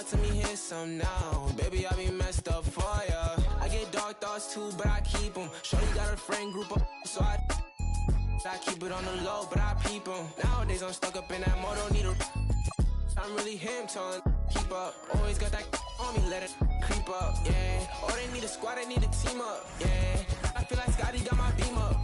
thoughts, let me hear some now. Baby, I be messed up for ya. I get dark thoughts too, but I keep them. Shorty got a friend group up, so I keep it on the low, but I peep them. Nowadays I'm stuck up in that mode, don't need a... I'm really him, telling keep up. Always got that on me, let it creep up, yeah. Oh, they need a squad, they need a team up, yeah. I feel like Scotty got my beam up.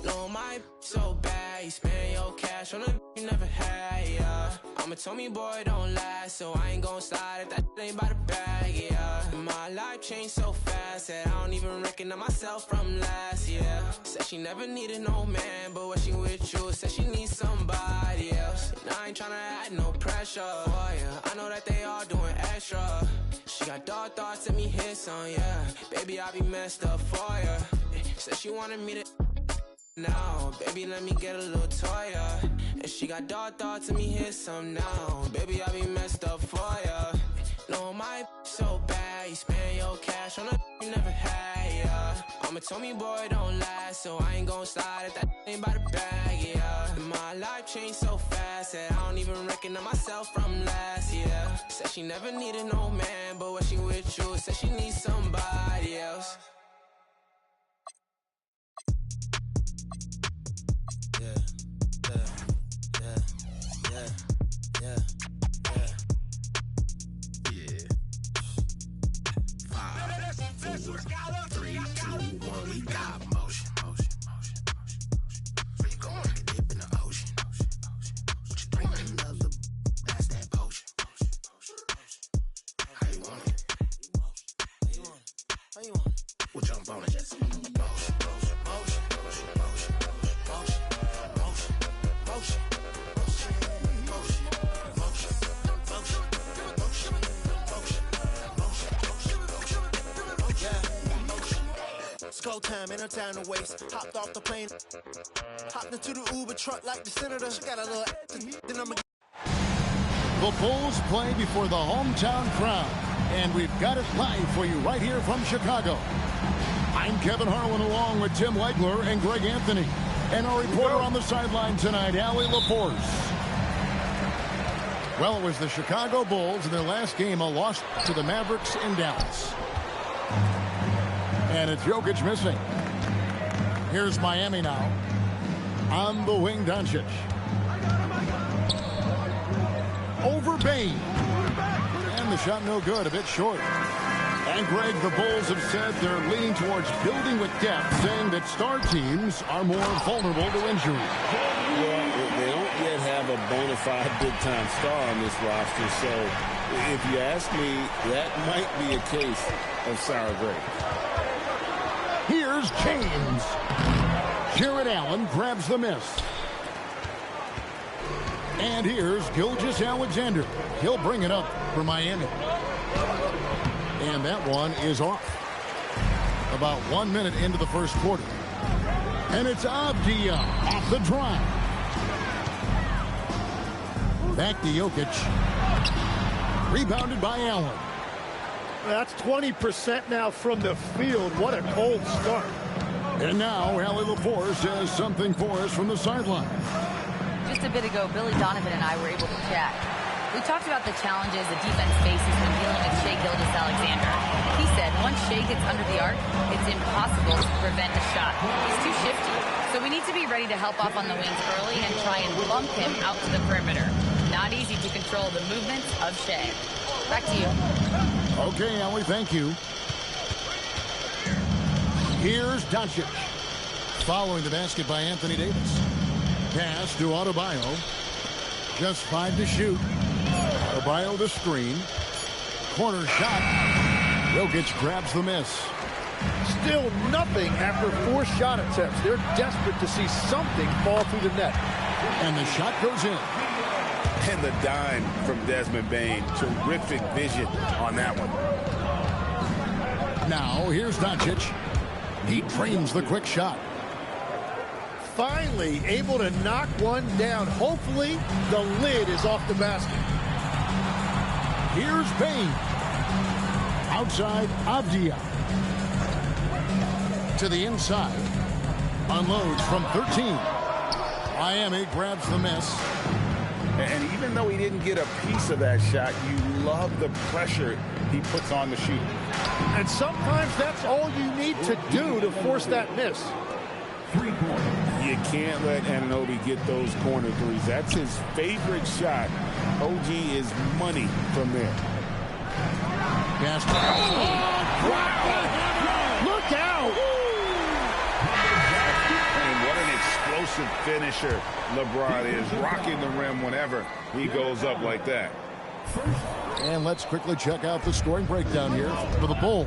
No, my so bad, you spend your cash on a you never had, yeah. I'm a Tommy boy, don't last, so I ain't gon' slide if that ain't by the bag, yeah. My life changed so fast that I don't even recognize myself from last year. Said she never needed no man, but when she with you, said she needs somebody else. And I ain't tryna add no pressure, oh yeah. I know that they all doing extra. She got dark thoughts, let me hear some, yeah. Baby, I be messed up for ya. Said she wanted me to... now, baby, let me get a little toy, yeah. And she got dark thoughts, let me hear some now. Baby, I be messed up for ya. No, my so bad, you spend your cash on a you never had, yeah. I'm a Tommy boy, don't last, so I ain't gon' slide if that ain't by the bag, yeah. My life changed so fast that I don't even recognize myself from last year. Said she never needed no man, but when she with you, said she needs somebody else. We'll jump on it. Motion, motion, motion, motion, motion, motion, motion, motion, motion, motion, motion, motion. It's go time, ain't no time to waste. Hopped off the plane, hopped into the Uber truck like the senator. She got a little, then I'ma. The Bulls play before the hometown crowd, and we've got it live for you right here from Chicago. I'm Kevin Harlan along with Tim Legler and Greg Anthony. And our reporter on the sideline tonight, Allie LaForce. Well, it was the Chicago Bulls in their last game, a loss to the Mavericks in Dallas. And it's Jokic missing. Here's Miami now. On the wing, Doncic. Over Bain. And the shot no good, a bit short. And Greg, the Bulls have said they're leaning towards building with depth, saying that star teams are more vulnerable to injury. Well, they don't yet have a bona fide big-time star on this roster, so if you ask me, that might be a case of sour grapes. Here's James. Jared Allen grabs the miss. And here's Gilgeous-Alexander. He'll bring it up for Miami. And that one is off. About 1 minute into the first quarter. And it's Avdia off the drive. Back to Jokic. Rebounded by Allen. That's 20% now from the field. What a cold start. And now Allie LaForce has something for us from the sideline. Just a bit ago, Billy Donovan and I were able to chat. We talked about the challenges the defense faces when dealing with Shai Gilgeous-Alexander. He said once Shai gets under the arc, it's impossible to prevent a shot. He's too shifty. So we need to be ready to help off on the wings early and try and bump him out to the perimeter. Not easy to control the movements of Shai. Back to you. Okay, Allie, thank you. Here's Doncic. Following the basket by Anthony Davis. Pass to Adebayo. Just 5 to shoot. Adebayo the screen. Corner shot. Jokic grabs the miss. Still nothing after 4 shot attempts. They're desperate to see something fall through the net. And the shot goes in. And the dime from Desmond Bane. Terrific vision on that one. Now here's Doncic. He trains the quick shot. Finally able to knock one down. Hopefully the lid is off the basket. Here's Bain. Outside Avdia. To the inside. Unloads from 13. Miami grabs the miss. And even though he didn't get a piece of that shot, you love the pressure he puts on the shooter. And sometimes that's all you need to do to force that miss. You can't let Anunoby get those corner threes. That's his favorite shot. OG is money from there. Yes. Wow! Look out! And what an explosive finisher LeBron is, rocking the rim whenever he goes up like that. And let's quickly check out the scoring breakdown here for the Bulls.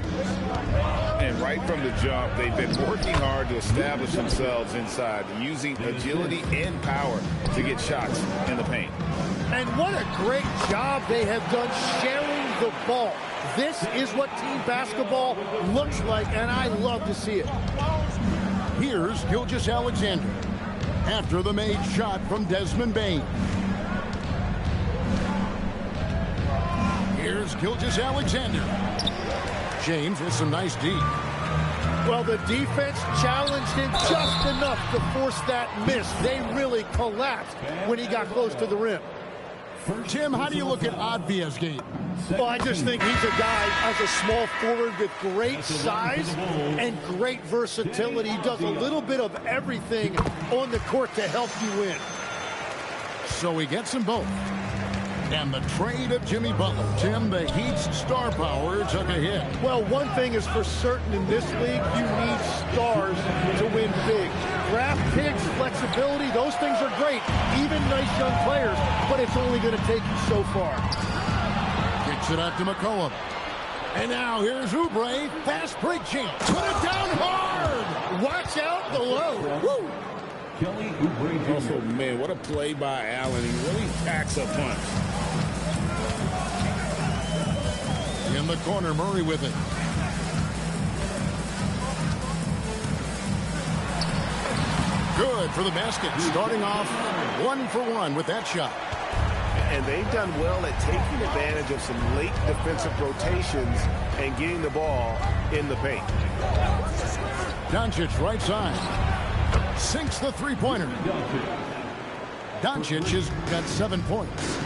And right from the jump, they've been working hard to establish themselves inside, using agility and power to get shots in the paint. And what a great job they have done sharing the ball. This is what team basketball looks like, and I love to see it. Here's Gilgeous-Alexander after the made shot from Desmond Bane. Here's Gilgeous-Alexander. James with some nice D. Well, the defense challenged him just enough to force that miss. They really collapsed when he got close to the rim. Tim, how do you look at Obvious game? Well, I just think he's a guy as a small forward with great size and great versatility. He does a little bit of everything on the court to help you win. So he gets them both. And the trade of Jimmy Butler. Tim, the Heat's star power took a hit. Well, one thing is for certain in this league, you need stars to win big. Draft picks, flexibility, those things are great. Even nice young players, but it's only going to take you so far. Kicks it out to McCollum. And now here's Oubre. Fast break chance. Put it down hard. Watch out below. Woo! Also, man, what a play by Allen. He really packs a punch. In the corner, Murray with it. Good for the basket. Starting off 1 for 1 with that shot. And they've done well at taking advantage of some late defensive rotations and getting the ball in the paint. Doncic right side. Sinks the three-pointer. Doncic has got 7 points.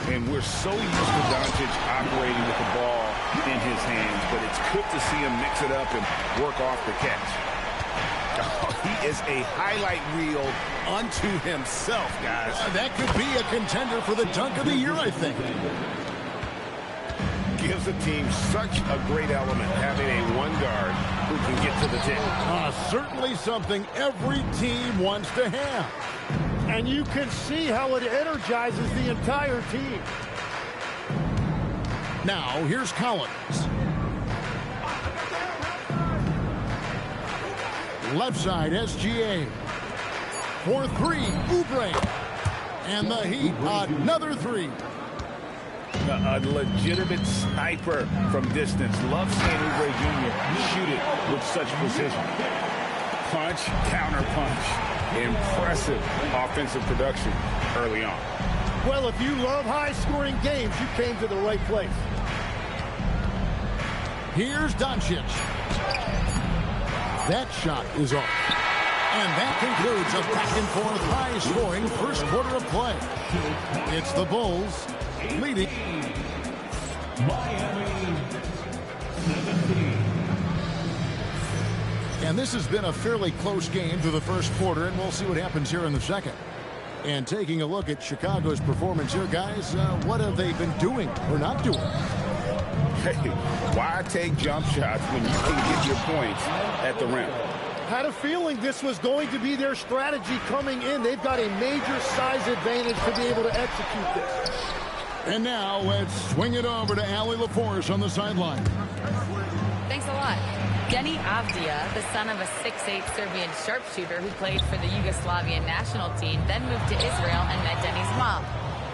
And we're so used to Doncic operating with the ball in his hands, but it's good to see him mix it up and work off the catch. Oh, he is a highlight reel unto himself, guys. That could be a contender for the dunk of the year, I think. Gives the team such a great element, having a one guard who can get to the tip. Certainly something every team wants to have. And you can see how it energizes the entire team. Now, here's Collins. Left side, SGA. For 3, Oubre. And the Heat, another 3. A legitimate sniper from distance. Love seeing Oubre Jr. shoot it with such precision. Punch, counter punch. Impressive offensive production early on. Well, if you love high-scoring games, you came to the right place. Here's Doncic. That shot is off. And that concludes a back-and-forth high-scoring first quarter of play. It's the Bulls leading. And this has been a fairly close game through the first quarter, and we'll see what happens here in the second. And taking a look at Chicago's performance here, guys, what have they been doing or not doing? Hey, why take jump shots when you can get your points at the rim? Had a feeling this was going to be their strategy coming in. They've got a major size advantage to be able to execute this. And now let's swing it over to Allie LaForce on the sideline. Thanks a lot. Denny Avdia, the son of a 6'8" Serbian sharpshooter who played for the Yugoslavian national team, then moved to Israel and met Denny's mom.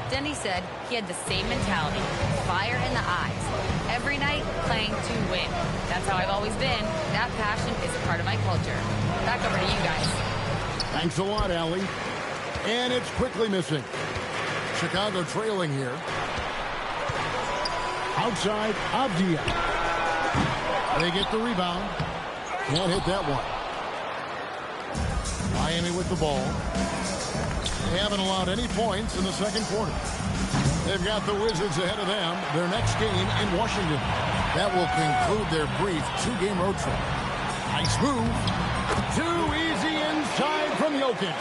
Denny said he had the same mentality, fire in the eyes. Every night, playing to win. That's how I've always been. That passion is a part of my culture. Back over to you guys. Thanks a lot, Allie. And it's quickly missing. Chicago trailing here. Outside, Avdia. They get the rebound. Can't hit that one. Miami with the ball. They haven't allowed any points in the second quarter. They've got the Wizards ahead of them. Their next game in Washington. That will conclude their brief 2-game road trip. Nice move. Too easy inside from Jokic.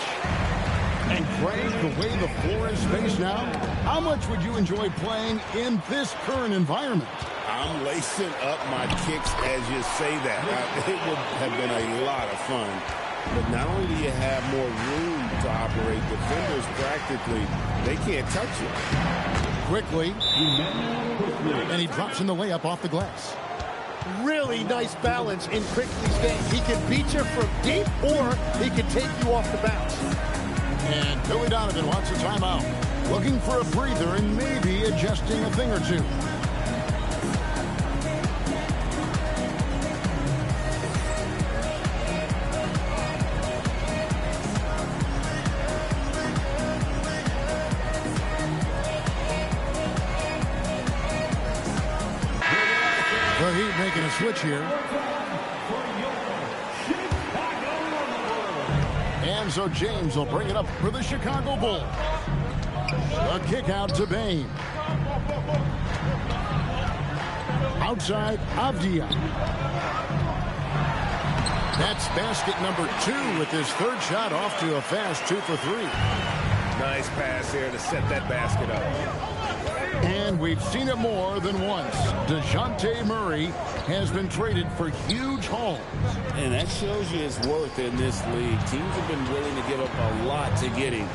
And Greg, the way the floor is spaced now, how much would you enjoy playing in this current environment? I'm lacing up my kicks as you say that. It would have been a lot of fun. But not only do you have more room to operate, defenders practically, they can't touch you. Quickly. And he drops in the layup off the glass. Really nice balance in Quickly's game. He can beat you from deep, or he can take you off the bounce. And Billy Donovan wants a timeout. Looking for a breather and maybe adjusting a thing or two. The Heat making a switch here. And so James will bring it up for the Chicago Bulls. A kick out to Bain. Outside, Avdia. That's basket number 2 with his third shot off to a fast 2 for 3. Nice pass here to set that basket up. And we've seen it more than once. DeJounte Murray has been traded for huge hauls. And that shows you his worth in this league. Teams have been willing to give up a lot to get him.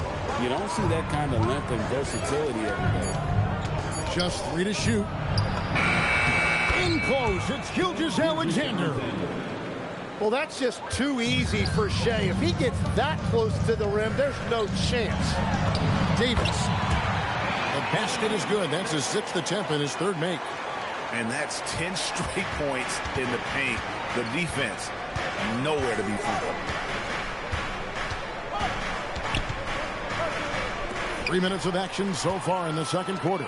You don't see that kind of length and versatility every day. Just 3 to shoot. In close, it's Gilgeous-Alexander. Well, that's just too easy for Shea. If he gets that close to the rim, there's no chance. Davis. The basket is good. That's his 6th attempt and his 3rd make. And that's 10 straight points in the paint. The defense, nowhere to be found. 3 minutes of action so far in the second quarter.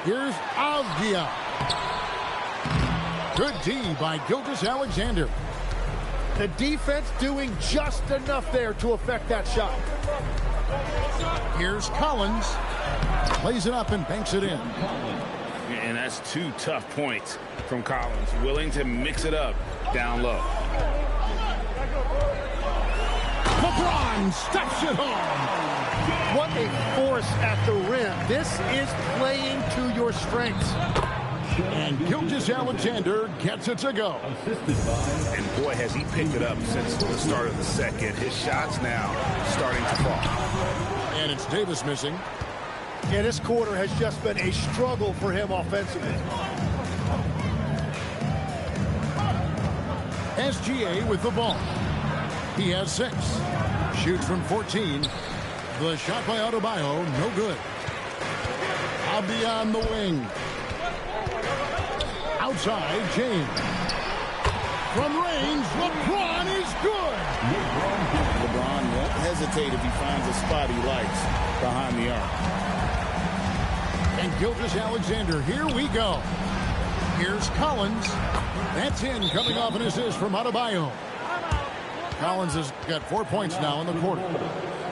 Here's Avdia. Good D by Gilgeous-Alexander. The defense doing just enough there to affect that shot. Here's Collins. Plays it up and banks it in. And that's 2 tough points from Collins. Willing to mix it up down low. LeBron steps it home. What a force at the rim. This is playing to your strengths. And Gilgeous-Alexander gets it to go. And boy, has he picked it up since the start of the second. His shots now starting to fall. And it's Davis missing. Yeah, this quarter has just been a struggle for him offensively. SGA with the ball. He has 6. Shoots from 14. The shot by Adebayo, no good. Avdia on the wing. Outside, James. From range, LeBron is good. LeBron won't hesitate if he finds a spot he likes behind the arc. And Gilgeous-Alexander, here we go. Here's Collins. That's in, coming off an assist from Adebayo. Collins has got 4 points now in the quarter.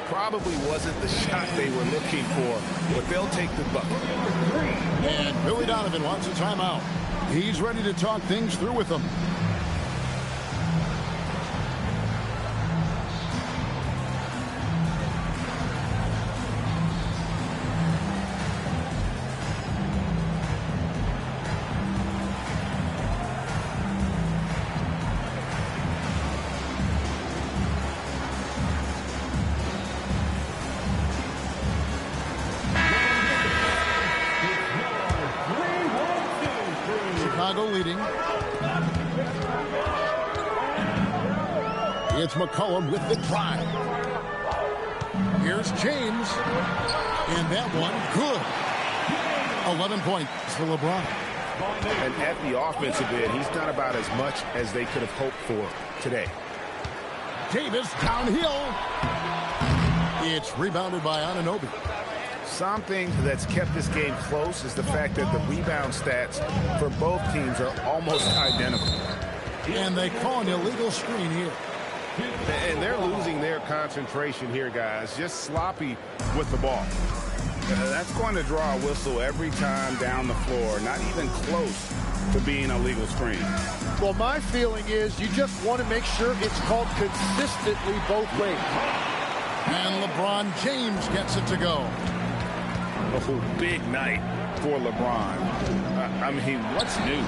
Probably wasn't the shot they were looking for, but they'll take the bucket. And Billy Donovan wants a timeout. He's ready to talk things through with them. Chicago leading. It's McCollum with the drive. Here's James. And that one, good. 11 points for LeBron. And at the offensive end, he's done about as much as they could have hoped for today. Davis downhill. It's rebounded by Anunoby. Something that's kept this game close is the fact that the rebound stats for both teams are almost identical. And they call an illegal screen here. And they're losing their concentration here, guys. Just sloppy with the ball. That's going to draw a whistle every time down the floor. Not even close to being a legal screen. Well, my feeling is you just want to make sure it's called consistently both ways. And LeBron James gets it to go. Oh, big night for LeBron. I mean, what's new?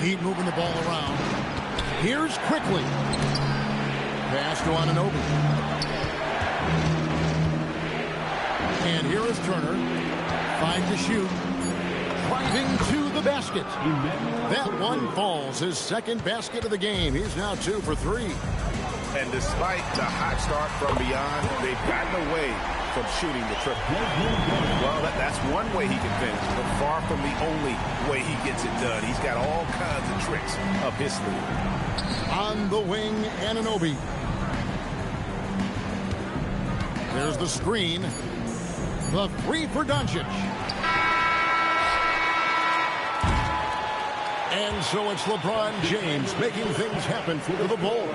Heat moving the ball around. Here's quickly. Pass to Anunoby. And here is Turner. 5 to shoot. Driving to the basket. That one falls. His second basket of the game. He's now 2 for 3. And despite the hot start from beyond, they've gotten away from shooting the triple. Well, that's one way he can finish, but far from the only way he gets it done. He's got all kinds of tricks up his sleeve. On the wing, Anunoby. There's the screen. The 3 for Doncic. And so it's LeBron James making things happen for the Bulls.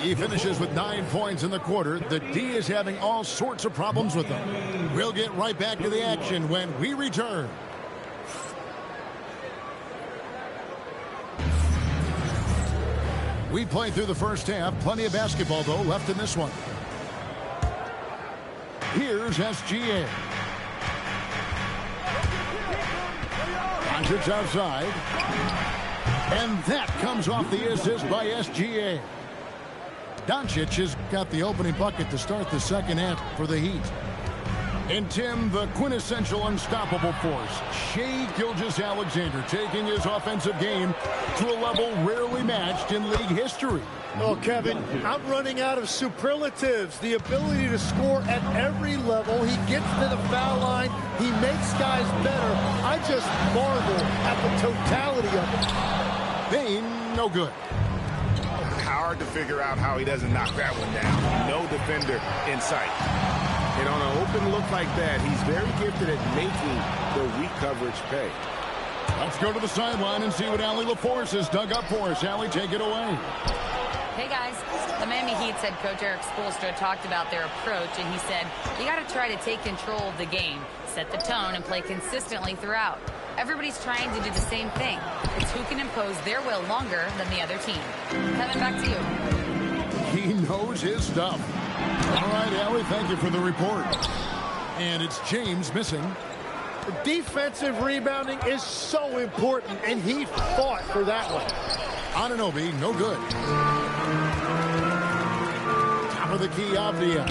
He finishes with 9 points in the quarter. The D is having all sorts of problems with them. We'll get right back to the action when we return. We played through the first half. Plenty of basketball, though, left in this one. Here's SGA. Doncic outside. And that comes off the assist by SGA. Doncic has got the opening bucket to start the second half for the Heat. And Tim, the quintessential unstoppable force, Shai Gilgeous-Alexander, taking his offensive game to a level rarely matched in league history. Oh, Kevin, I'm running out of superlatives. The ability to score at every level. He gets to the foul line. He makes guys better. I just marvel at the totality of it. Bane, no good. Hard to figure out how he doesn't knock that one down. No defender in sight. And on an open look like that, he's very gifted at making the weak coverage pay. Let's go to the sideline and see what Allie LaForce has dug up for us. Allie, take it away. Hey, guys. The Miami Heat's head coach Eric Spoelstra talked about their approach, and he said, you got to try to take control of the game, set the tone, and play consistently throughout. Everybody's trying to do the same thing. It's who can impose their will longer than the other team. Kevin, back to you. He knows his stuff. All right, Allie, thank you for the report. And it's James missing. Defensive rebounding is so important, and he fought for that one. Anunoby, no good. Top of the key, Avdia.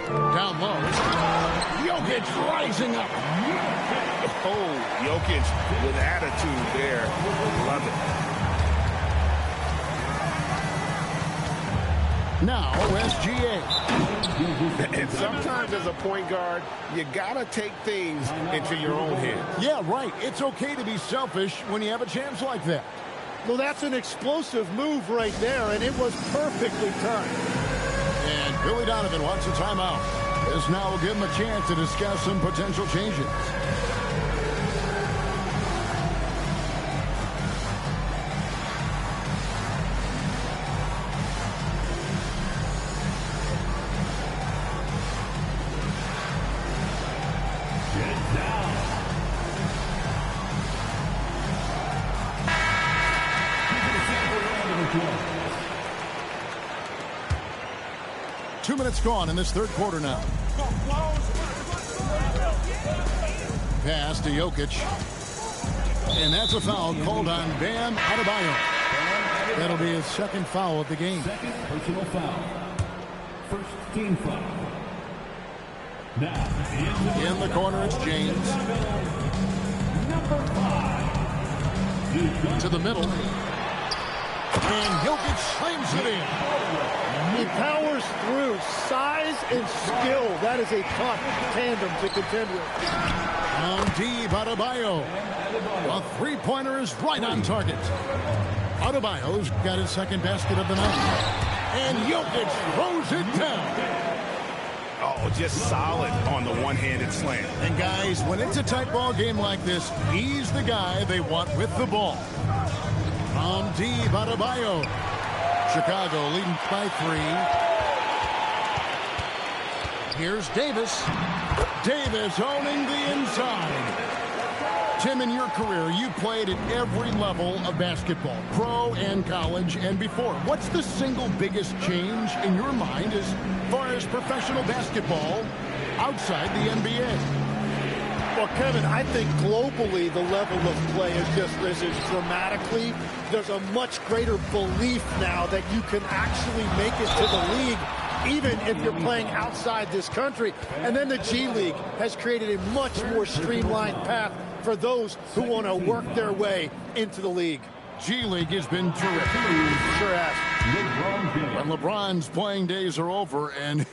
Down low. Jokic rising up. Oh, Jokic with attitude there. Love it. Now, SGA. And sometimes as a point guard, you got to take things into your own hands. Yeah, right. It's okay to be selfish when you have a chance like that. Well, that's an explosive move right there, and it was perfectly timed. And Billy Donovan wants a timeout. This now will give him a chance to discuss some potential changes. Gone in this third quarter now. Pass to Jokic. And that's a foul called on Bam Adebayo. That'll be his second foul of the game. Second personal foul. First team foul. Now in the corner, it's James. Number 5. To the middle. And Jokic slams it in. He powers through. Size and skill. That is a tough tandem to contend with. Deep, Adebayo. A three-pointer is right on target. Adebayo's got his second basket of the night. And Jokic throws it down. Oh, just solid on the one-handed slam. And guys, when it's a tight ball game like this, he's the guy they want with the ball. Deep, Adebayo. Chicago leading by 3. Here's Davis. Davis owning the inside. Tim, in your career, you played at every level of basketball, pro and college and before. What's the single biggest change in your mind as far as professional basketball outside the NBA? Well, Kevin, I think globally the level of play has just risen dramatically. There's a much greater belief now that you can actually make it to the league, even if you're playing outside this country. And then the G League has created a much more streamlined path for those who want to work their way into the league. G League has been terrific. Sure has. When LeBron's playing days are over, and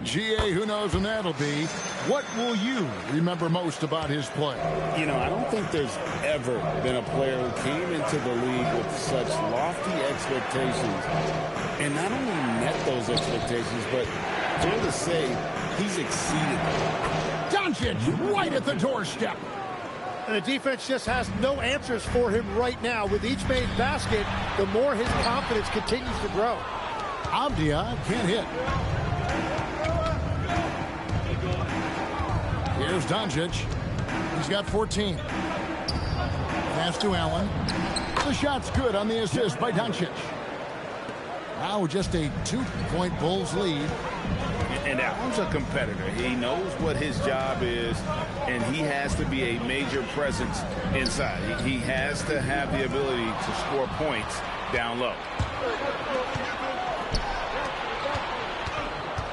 GA, who knows when that'll be, what will you remember most about his play? You know, I don't think there's ever been a player who came into the league with such lofty expectations and not only met those expectations, but fair to say, he's exceeded them. Doncic right at the doorstep. And the defense just has no answers for him right now. With each made basket, the more his confidence continues to grow. Avdia can't hit. Here's Doncic. He's got 14. Pass to Allen. The shot's good on the assist by Doncic. Now just a 2-point Bulls lead. And Allen's a competitor. He knows what his job is, and he has to be a major presence inside. He has to have the ability to score points down low.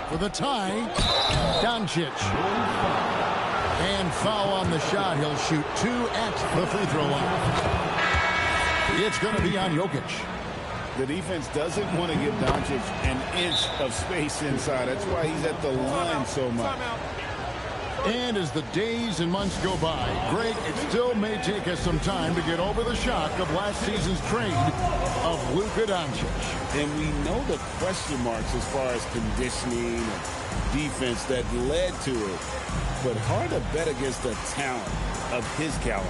For the tie, Doncic. And foul on the shot. He'll shoot 2 at the free throw line. It's going to be on Jokic. The defense doesn't want to give Doncic an inch of space inside. That's why he's at the line so much. And as the days and months go by, Greg, it still may take us some time to get over the shock of last season's trade of Luka Doncic. And we know the question marks as far as conditioning and defense that led to it. But hard to bet against the talent of his caliber.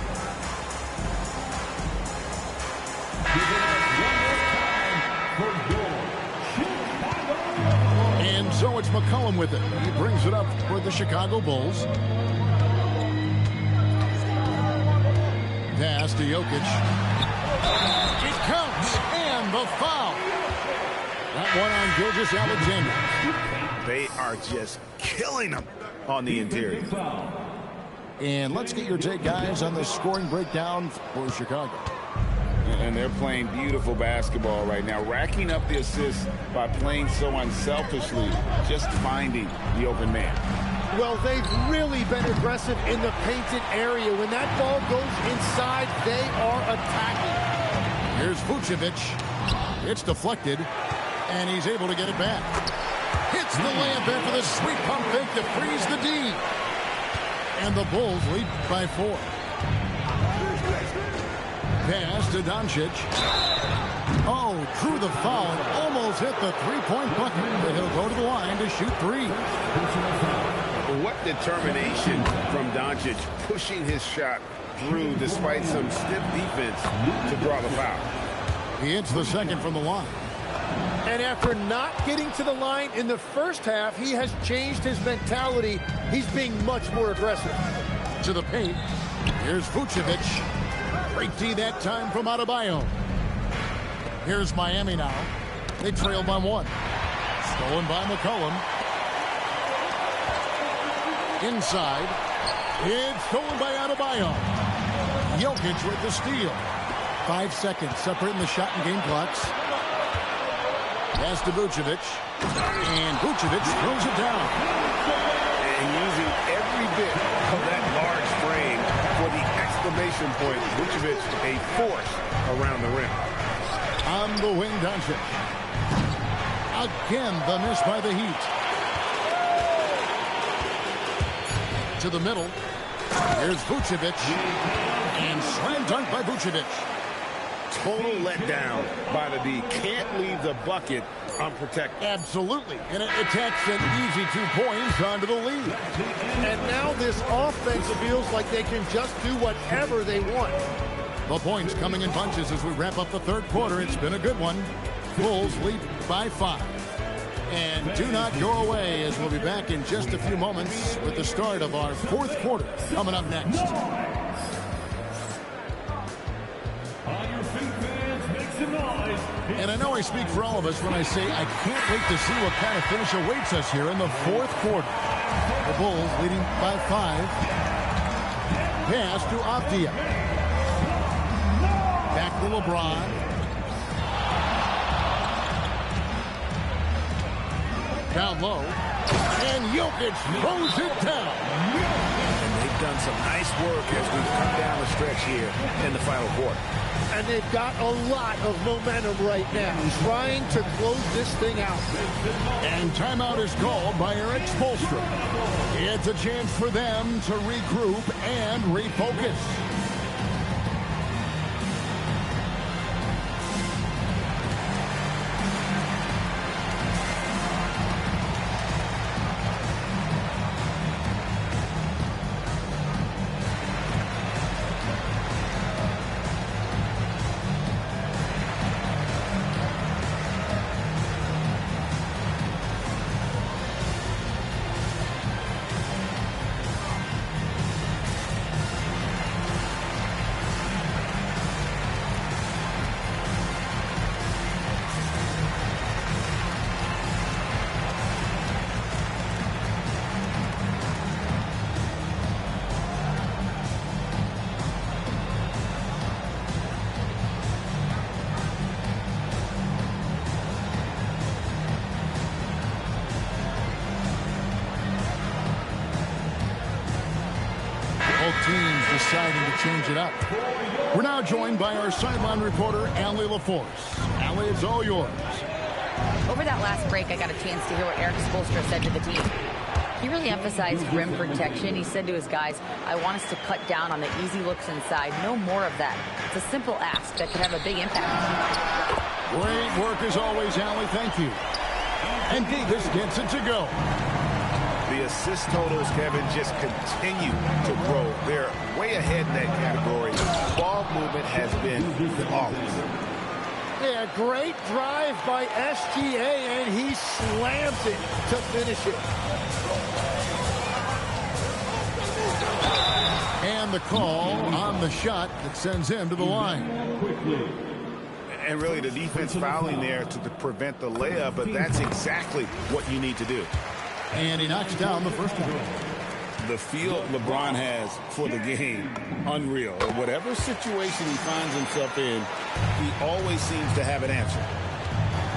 And so it's McCollum with it. He brings it up for the Chicago Bulls. Pass to Jokic. It counts, and the foul. That one on Gilgeous-Alexander. They are just killing them on the interior. And let's get your take, guys, on the scoring breakdown for Chicago. And they're playing beautiful basketball right now, racking up the assists by playing so unselfishly, just finding the open man. Well, they've really been aggressive in the painted area. When that ball goes inside, they are attacking. Here's Vucevic. It's deflected, and he's able to get it back. Hits the layup after the sweet pump fake to freeze the D. And the Bulls lead by 4. Pass to Doncic. Oh, drew the foul and almost hit the three-point bucket. But he'll go to the line to shoot 3. What determination from Doncic, pushing his shot through despite some stiff defense to draw the foul. He hits the second from the line. And after not getting to the line in the first half, he has changed his mentality. He's being much more aggressive. To the paint. Here's Vucevic. Great D that time from Adebayo. Here's Miami now. They trail by 1. Stolen by McCollum. Inside. It's stolen by Adebayo. Jokic with the steal. 5 seconds separating the shot and game clocks. Pass to Vucevic. And Vucevic throws it down. And using every bit of that large frame for the exclamation point. Vucevic, a force around the rim. On the wing, Doncic. Again, the miss by the Heat. To the middle. Here's Vucevic. And slam dunk by Vucevic. Total letdown by the D. Can't leave the bucket unprotected. Absolutely. And it attacks an easy 2 points onto the lead. And now this offense feels like they can just do whatever they want. The points coming in bunches as we wrap up the third quarter. It's been a good one. Bulls lead by 5. And do not go away, as we'll be back in just a few moments with the start of our 4th quarter coming up next. And I know I speak for all of us when I say I can't wait to see what kind of finish awaits us here in the 4th quarter. The Bulls leading by 5. Pass to Avdia. Back to LeBron. Down low. And Jokic throws it down. And they've done some nice work as we've come down the stretch here in the final quarter. And they've got a lot of momentum right now, trying to close this thing out. And timeout is called by Eric Spoelstra. It's a chance for them to regroup and refocus. Teams deciding to change it up. We're now joined by our sideline reporter, Allie LaForce. Allie, it's all yours. Over that last break, I got a chance to hear what Eric Spoelstra said to the team. He really emphasized rim protection. He said to his guys, I want us to cut down on the easy looks inside. No more of that. It's a simple ask that could have a big impact. Great work as always, Allie. Thank you. And Davis gets it to go. The assist totals, Kevin, just continue to grow. They're way ahead in that category. Ball movement has been flawless. Yeah, great drive by SGA, and he slams it to finish it. And the call on the shot that sends him to the line. And really the defense fouling there to prevent the layup, but that's exactly what you need to do. And he knocks down the first one. The feel LeBron has for the game, unreal. Whatever situation he finds himself in, he always seems to have an answer.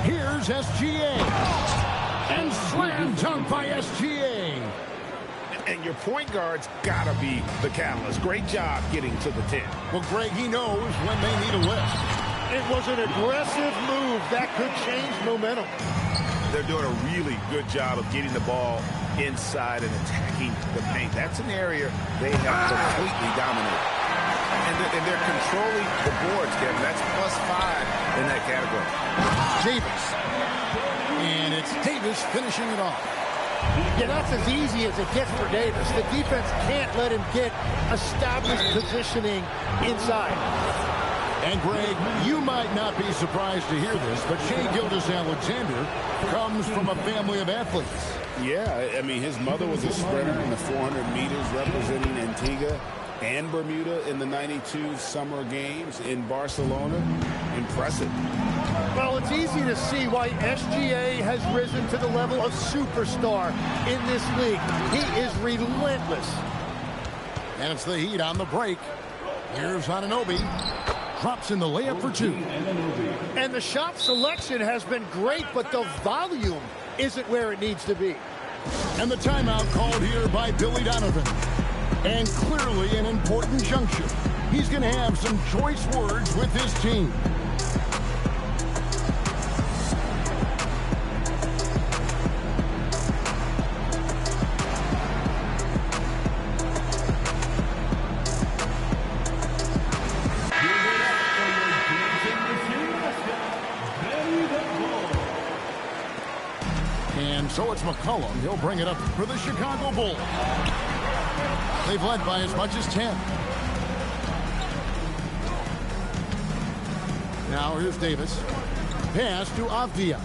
Here's SGA. And slam dunk by SGA. And your point guard's got to be the catalyst. Great job getting to the 10. Well, Greg, he knows when they need a lift. It was an aggressive move that could change momentum. They're doing a really good job of getting the ball inside and attacking the paint. That's an area they have completely dominated. And they're controlling the boards, Kevin. That's +5 in that category. Davis. And it's Davis finishing it off. Yeah, that's as easy as it gets for Davis. The defense can't let him get established positioning inside. And, Greg, you might not be surprised to hear this, but Shai Gilgeous-Alexander comes from a family of athletes. Yeah, I mean, his mother was a sprinter in the 400 meters representing Antigua and Bermuda in the 92 Summer Games in Barcelona. Impressive. Well, it's easy to see why SGA has risen to the level of superstar in this league. He is relentless. And it's the Heat on the break. Here's Anunoby. Drops in the layup for 2. And the shot selection has been great, but the volume isn't where it needs to be. And the timeout called here by Billy Donovan. And clearly an important juncture. He's going to have some choice words with his team. So it's McCollum. He'll bring it up for the Chicago Bulls. They've led by as much as 10. Now here's Davis. Pass to Avdia.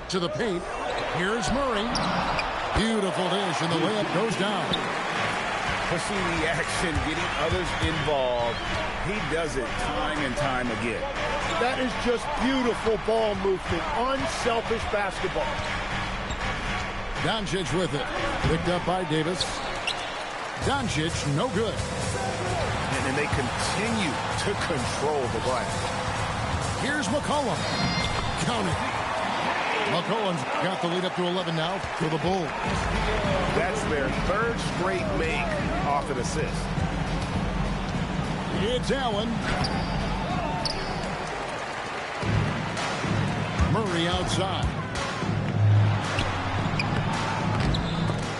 To the paint. Here's Murray. Beautiful dish, and the layup goes down. Pushing the action, getting others involved. He does it time and time again. That is just beautiful ball movement. Unselfish basketball. Doncic with it. Picked up by Davis. Doncic, no good. And they continue to control the glass. Here's McCollum. Count it. McCollum's got the lead up to 11 now for the Bulls. That's their third straight make off an assist. It's Allen. Murray outside.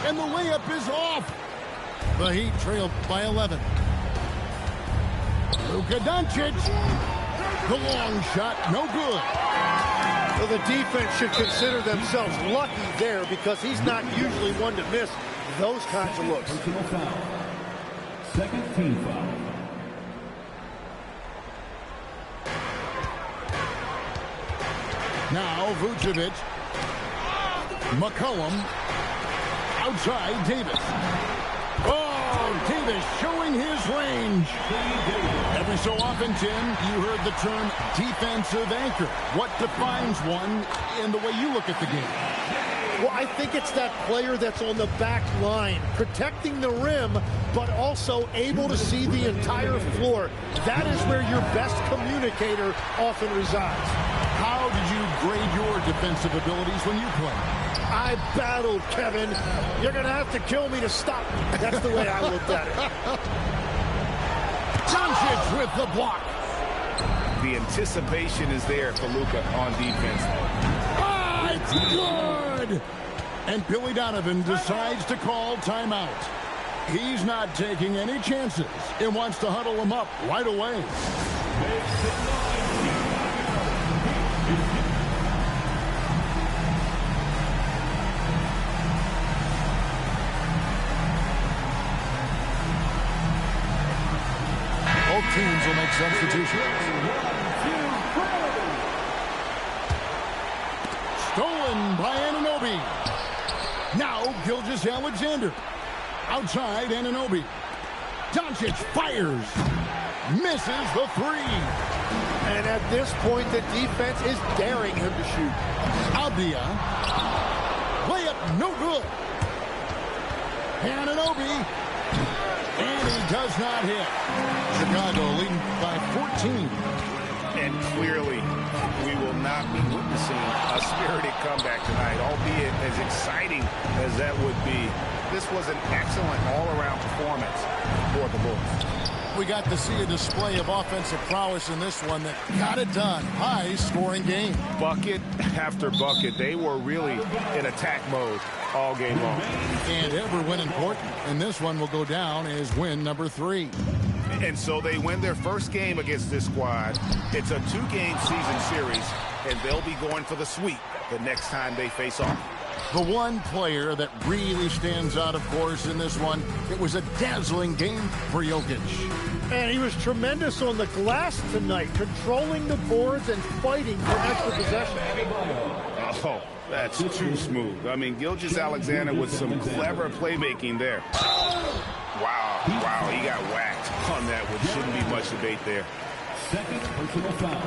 And the layup is off. The Heat trailed by 11. Luka Doncic. The long shot, no good. Well, the defense should consider themselves lucky there because he's not usually one to miss those kinds of looks. Personal foul. Second team foul. Now Vucevic. McCollum. Outside Davis. Oh, Davis showing his range. Every so often, Tim, you heard the term defensive anchor. What defines one in the way you look at the game? Well, I think it's that player that's on the back line, protecting the rim, but also able to see the entire floor. That is where your best communicator often resides. How did you grade your defensive abilities when you played? I battled, Kevin. You're going to have to kill me to stop me. That's the way I looked at it. Doncic with the block. The anticipation is there for Luka on defense. Ah, it's good. And Billy Donovan decides to call timeout. He's not taking any chances and wants to huddle him up right away. Both teams will make substitutions. Stolen by Anunoby. Now Gilgeous-Alexander. Outside Anunoby. Doncic fires. Misses the three. And at this point, the defense is daring him to shoot. Avdia. Layup no good. Anunoby. And he does not hit. Chicago leading by 14. And clearly, we will not be witnessing a spirited comeback tonight, albeit as exciting as that would be. This was an excellent all-around performance for the Bulls. We got to see a display of offensive prowess in this one that got it done. High-scoring game. Bucket after bucket. They were really in attack mode all game long. And every win important. And this one will go down as win number 3. And so they win their first game against this squad. It's a 2-game season series, and they'll be going for the sweep the next time they face off. The one player that really stands out, of course, in this one, it was a dazzling game for Jokic. And he was tremendous on the glass tonight, controlling the boards and fighting for extra possession. Oh, that's too smooth. I mean, Gilgeous-Alexander with some clever playmaking there. Wow, he got whacked on that, which shouldn't be much debate there. Second personal foul.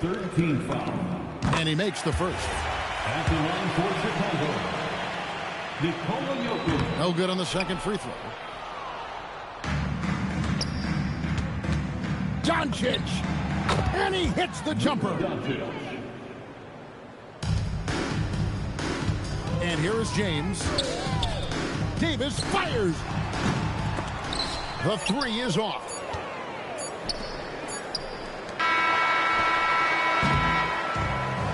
Third team foul. And he makes the first. At the line for Chicago, Nikola Jokic. No good on the second free throw. Doncic. And he hits the jumper. And here is James. Davis fires. The three is off.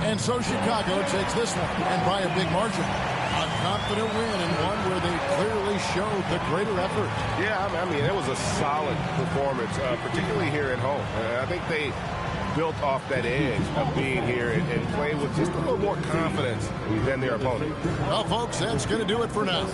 And so Chicago takes this one, and by a big margin. A confident win, and one where they clearly showed the greater effort. Yeah, I mean, it was a solid performance, particularly here at home. I think they built off that edge of being here and played with just a little more confidence than their opponent. Well, folks, that's going to do it for now.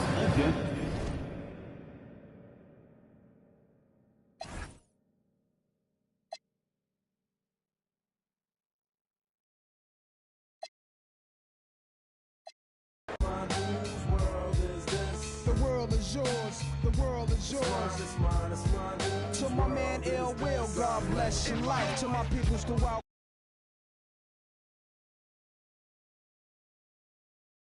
is yours, the world is yours. To my man Ill Will, God bless your life. To my peoples throughout